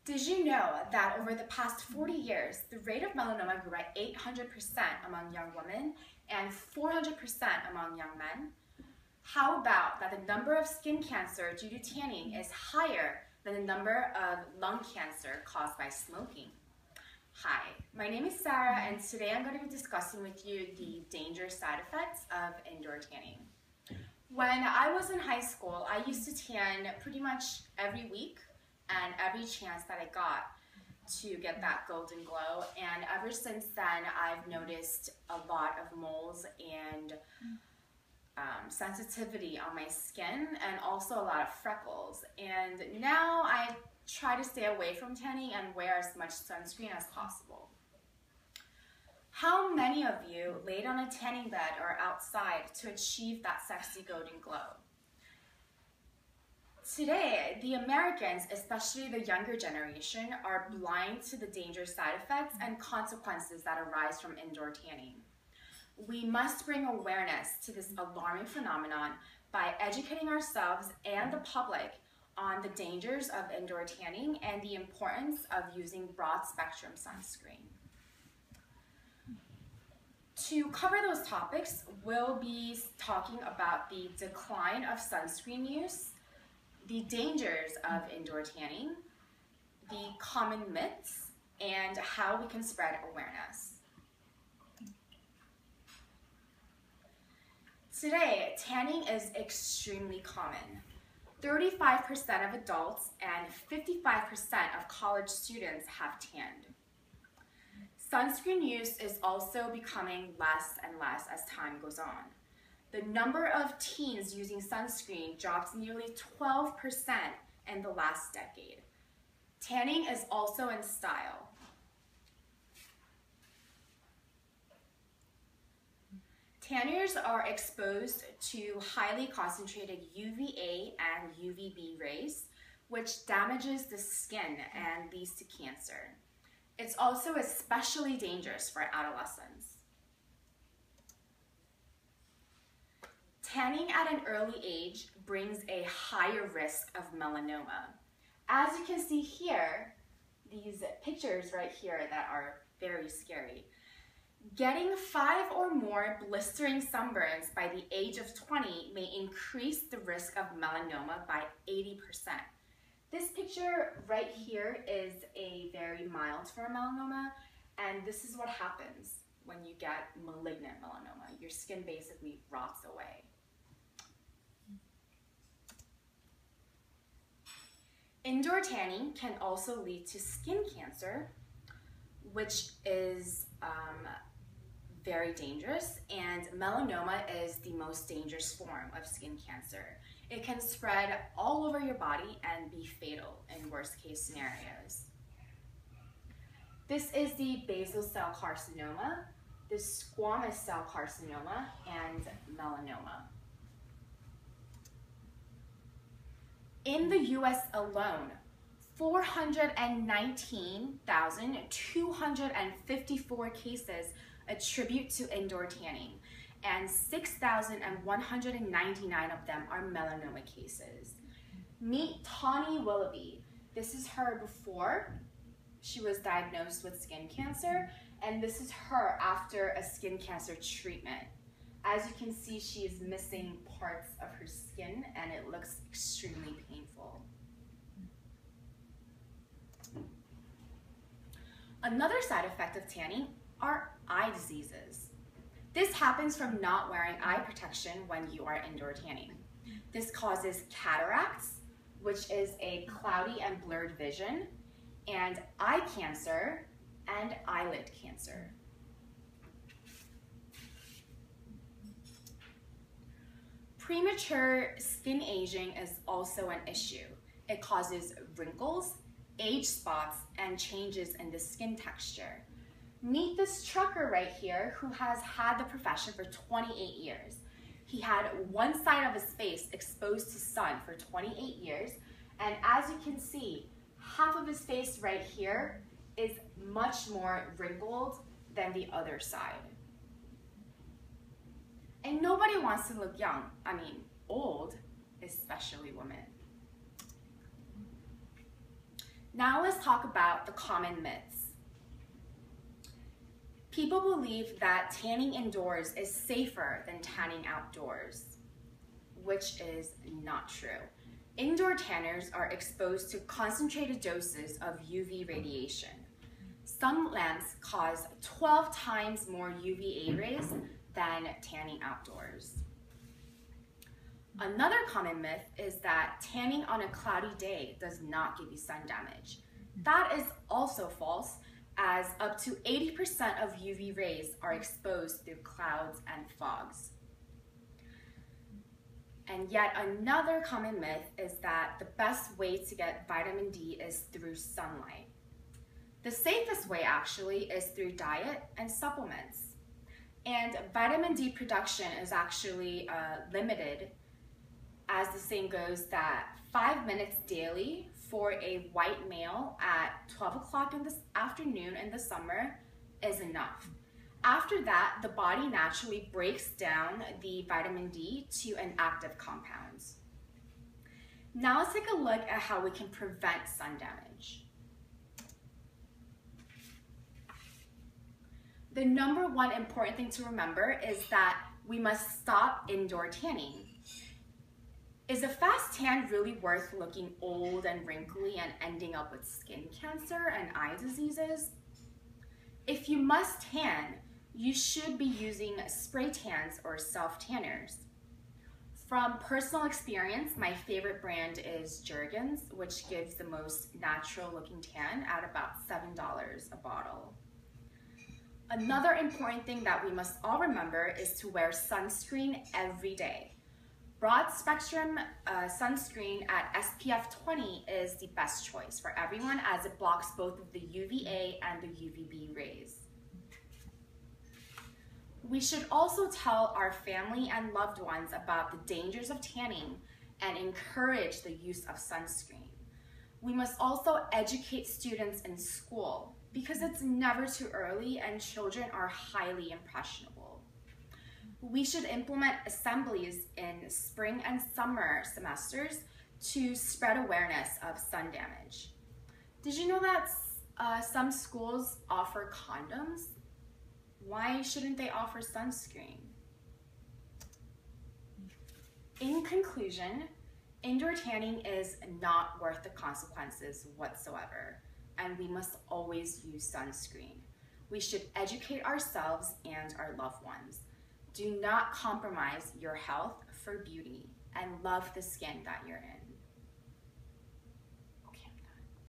Did you know that over the past 40 years, the rate of melanoma grew by 800% among young women and 400% among young men? How about that the number of skin cancer due to tanning is higher than the number of lung cancer caused by smoking? Hi, my name is Sarah, and today I'm going to be discussing with you the dangerous side effects of indoor tanning. When I was in high school, I used to tan pretty much every week and every chance that I got to get that golden glow, and ever since then I've noticed a lot of moles and sensitivity on my skin, and also a lot of freckles. And now I try to stay away from tanning and wear as much sunscreen as possible. How many of you laid on a tanning bed or outside to achieve that sexy golden glow? Today, the Americans, especially the younger generation, are blind to the dangerous side effects and consequences that arise from indoor tanning. We must bring awareness to this alarming phenomenon by educating ourselves and the public on the dangers of indoor tanning and the importance of using broad-spectrum sunscreen. To cover those topics, we'll be talking about the decline of sunscreen use, the dangers of indoor tanning, the common myths, and how we can spread awareness. Today, tanning is extremely common. 35% of adults and 55% of college students have tanned. Sunscreen use is also becoming less and less as time goes on. The number of teens using sunscreen dropped nearly 12% in the last decade. Tanning is also in style. Tanners are exposed to highly concentrated UVA and UVB rays, which damages the skin and leads to cancer. It's also especially dangerous for adolescents. Tanning at an early age brings a higher risk of melanoma. As you can see here, these pictures right here that are very scary. Getting 5 or more blistering sunburns by the age of 20 may increase the risk of melanoma by 80%. This picture right here is a very mild form of melanoma, and this is what happens when you get malignant melanoma. Your skin basically rots away. Indoor tanning can also lead to skin cancer, which is very dangerous, and melanoma is the most dangerous form of skin cancer. It can spread all over your body and be fatal in worst case scenarios. This is the basal cell carcinoma, the squamous cell carcinoma, and melanoma. In the US alone, 419,254 cases attribute to indoor tanning, and 6,199 of them are melanoma cases. Meet Tawny Willoughby. This is her before she was diagnosed with skin cancer, and this is her after a skin cancer treatment. As you can see, she is missing parts of her skin, and it looks extremely painful. Another side effect of tanning are eye diseases. This happens from not wearing eye protection when you are indoor tanning. This causes cataracts, which is a cloudy and blurred vision, and eye cancer and eyelid cancer. Premature skin aging is also an issue. It causes wrinkles, age spots, and changes in the skin texture. Meet this trucker right here who has had the profession for 28 years. He had one side of his face exposed to sun for 28 years, and as you can see, half of his face right here is much more wrinkled than the other side. And nobody wants to look young, I mean old, especially women. Now let's talk about the common myths. People believe that tanning indoors is safer than tanning outdoors, which is not true. Indoor tanners are exposed to concentrated doses of UV radiation. Some lamps cause 12 times more UVA rays than tanning outdoors. Another common myth is that tanning on a cloudy day does not give you sun damage. That is also false, as up to 80% of UV rays are exposed through clouds and fogs. And yet another common myth is that the best way to get vitamin D is through sunlight. The safest way actually is through diet and supplements. And vitamin D production is actually limited, as the saying goes that 5 minutes daily for a white male at 12 o'clock in the afternoon in the summer is enough. After that, the body naturally breaks down the vitamin D to inactive compounds. Now let's take a look at how we can prevent sun damage. The number one important thing to remember is that we must stop indoor tanning. Is a fast tan really worth looking old and wrinkly and ending up with skin cancer and eye diseases? If you must tan, you should be using spray tans or self-tanners. From personal experience, my favorite brand is Jergens, which gives the most natural looking tan at about $7 a bottle. Another important thing that we must all remember is to wear sunscreen every day. Broad spectrum sunscreen at SPF 20 is the best choice for everyone, as it blocks both the UVA and the UVB rays. We should also tell our family and loved ones about the dangers of tanning and encourage the use of sunscreen. We must also educate students in school, because it's never too early and children are highly impressionable. We should implement assemblies in spring and summer semesters to spread awareness of sun damage. Did you know that some schools offer condoms? Why shouldn't they offer sunscreen? In conclusion, indoor tanning is not worth the consequences whatsoever, and we must always use sunscreen. We should educate ourselves and our loved ones. Do not compromise your health for beauty, and love the skin that you're in.